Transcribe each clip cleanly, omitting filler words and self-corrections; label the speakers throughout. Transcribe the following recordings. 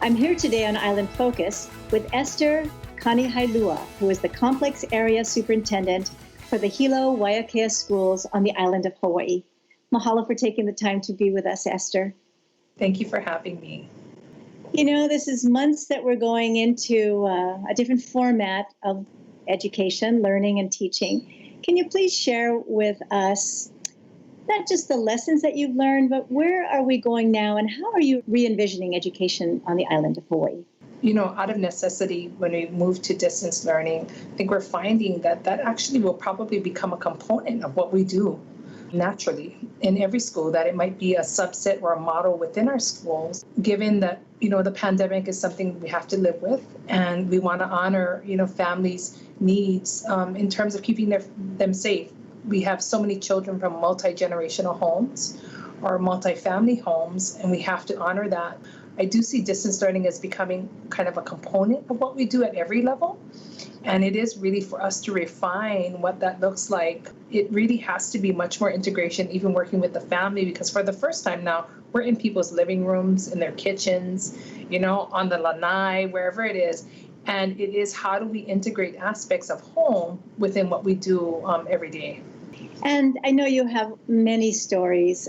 Speaker 1: I'm here today on Island Focus with Esther Kanehailua, who is the Complex Area Superintendent for the Hilo-Waiākea schools on the island of Hawaii. Mahalo for taking the time to be with us, Esther.
Speaker 2: Thank you for having me.
Speaker 1: You know, this is months that we're going into a different format of education, learning, and teaching. Can you please share with us not just the lessons that you've learned, but where are we going now and how are you re-envisioning education on the island of Hawaii?
Speaker 2: You know, out of necessity, when we move to distance learning, I think we're finding that actually will probably become a component of what we do naturally in every school, that it might be a subset or a model within our schools, given that, you know, the pandemic is something we have to live with and we want to honor, you know, families' needs in terms of keeping them safe. We have so many children from multi-generational homes or multi-family homes, and we have to honor that. I do see distance learning as becoming kind of a component of what we do at every level. And it is really for us to refine what that looks like. It really has to be much more integration, even working with the family, because for the first time now, we're in people's living rooms, in their kitchens, you know, on the lanai, wherever it is. And it is, how do we integrate aspects of home within what we do every day?
Speaker 1: And I know you have many stories,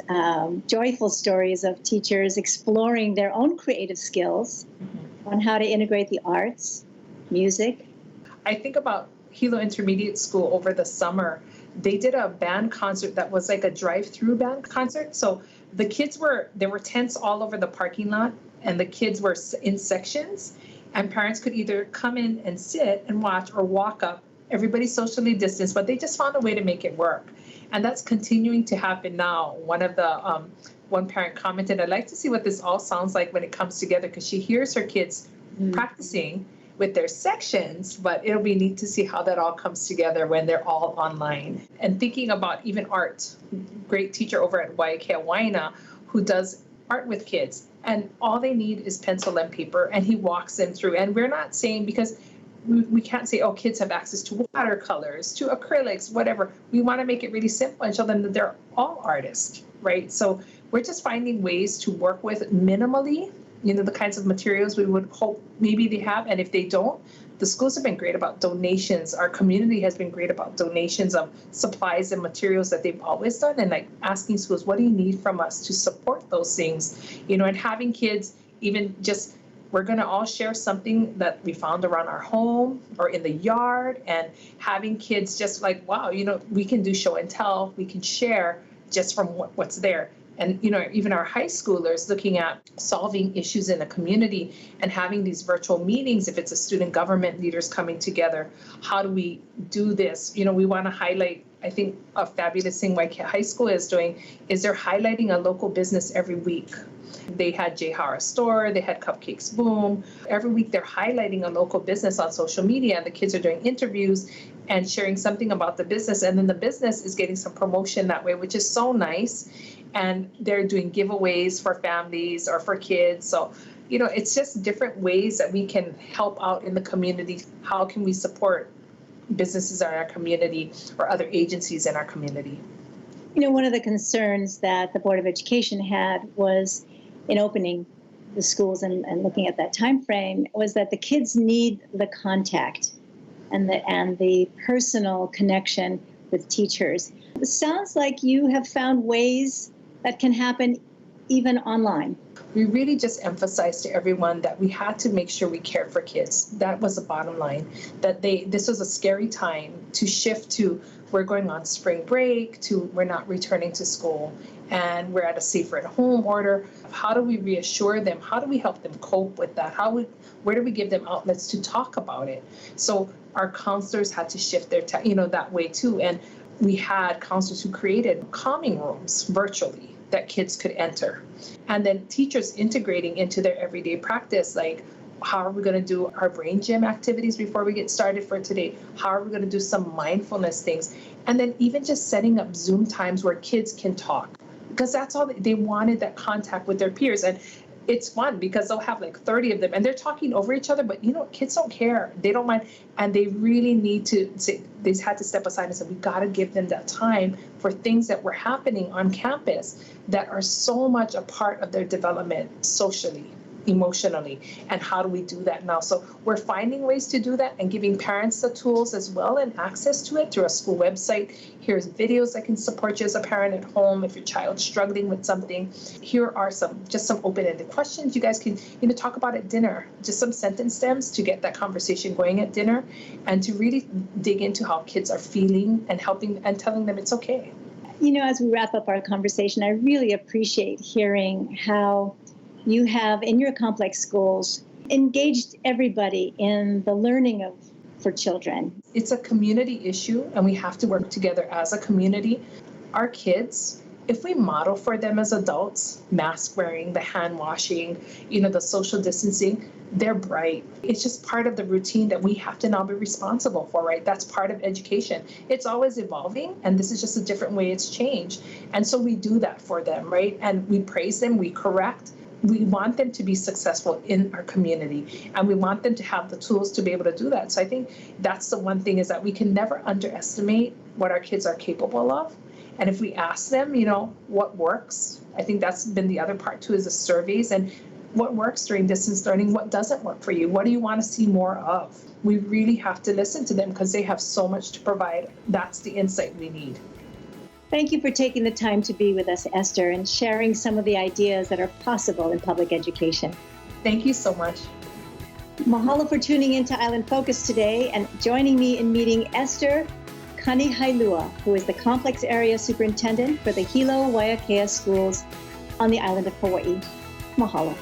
Speaker 1: joyful stories of teachers exploring their own creative skills on how to integrate the arts, music.
Speaker 2: I think about Hilo Intermediate School over the summer. They did a band concert that was like a drive-through band concert. So the kids there were tents all over the parking lot, and the kids were in sections, and parents could either come in and sit and watch or walk up. Everybody's socially distanced, but they just found a way to make it work. And that's continuing to happen now. One parent commented, I'd like to see what this all sounds like when it comes together, because she hears her kids practicing with their sections, but it'll be neat to see how that all comes together when they're all online. And thinking about even art, great teacher over at Waiākea, who does art with kids, and all they need is pencil and paper, and he walks them through. And we're not saying, because we can't say, oh, kids have access to watercolors, to acrylics, whatever. We want to make it really simple and show them that they're all artists, right? So we're just finding ways to work with minimally, you know, the kinds of materials we would hope maybe they have. And if they don't, the schools have been great about donations. Our community has been great about donations of supplies and materials that they've always done, and like asking schools, what do you need from us to support those things? You know, and having kids even just, we're going to all share something that we found around our home or in the yard, and having kids just like, wow, you know, we can do show and tell, we can share just from what's there. And, you know, even our high schoolers looking at solving issues in the community and having these virtual meetings, if it's a student government leaders coming together, how do we do this? You know, we want to highlight, I think a fabulous thing Waiākea High School is doing is they're highlighting a local business every week. They had Jehara Store, they had Cupcakes Boom. Every week they're highlighting a local business on social media, and the kids are doing interviews and sharing something about the business. And then the business is getting some promotion that way, which is so nice. And they're doing giveaways for families or for kids. So, you know, it's just different ways that we can help out in the community. How can we support businesses in our community or other agencies in our community?
Speaker 1: You know, one of the concerns that the Board of Education had was in opening the schools and looking at that time frame was that the kids need the contact and the personal connection with teachers. It sounds like you have found ways that can happen even online.
Speaker 2: We really just emphasized to everyone that we had to make sure we cared for kids. That was the bottom line, that this was a scary time to shift to we're going on spring break to we're not returning to school and we're at a safer at home order. How do we reassure them? How do we help them cope with that? Where do we give them outlets to talk about it? So our counselors had to shift their that way too. And we had counselors who created calming rooms virtually that kids could enter. And then teachers integrating into their everyday practice, like, how are we going to do our brain gym activities before we get started for today? How are we going to do some mindfulness things? And then even just setting up Zoom times where kids can talk, because that's all they wanted, that contact with their peers. And it's fun because they'll have like 30 of them and they're talking over each other, but you know, kids don't care. They don't mind. And they really need to say, they had to step aside and say, we got to give them that time for things that were happening on campus that are so much a part of their development socially. emotionally. And how do we do that now? So we're finding ways to do that and giving parents the tools as well and access to it through a school website. Here's videos that can support you as a parent at home if your child's struggling with something. Here are some open-ended questions you guys can talk about at dinner, just some sentence stems to get that conversation going at dinner and to really dig into how kids are feeling and helping and telling them it's okay.
Speaker 1: As we wrap up our conversation, I really appreciate hearing how you have, in your complex schools, engaged everybody in the learning for children.
Speaker 2: It's a community issue, and we have to work together as a community. Our kids, if we model for them as adults, mask wearing, the hand washing, the social distancing, they're bright. It's just part of the routine that we have to now be responsible for, right? That's part of education. It's always evolving, and this is just a different way it's changed. And so we do that for them, right? And we praise them, we correct. We want them to be successful in our community, and we want them to have the tools to be able to do that. So I think that's the one thing, is that we can never underestimate what our kids are capable of. And if we ask them, what works, I think that's been the other part too, is the surveys and what works during distance learning, what doesn't work for you, what do you want to see more of? We really have to listen to them because they have so much to provide. That's the insight we need.
Speaker 1: Thank you for taking the time to be with us, Esther, and sharing some of the ideas that are possible in public education.
Speaker 2: Thank you so much.
Speaker 1: Mahalo for tuning into Island Focus today and joining me in meeting Esther Kanehailua, who is the Complex Area Superintendent for the Hilo-Waiākea schools on the island of Hawaii. Mahalo.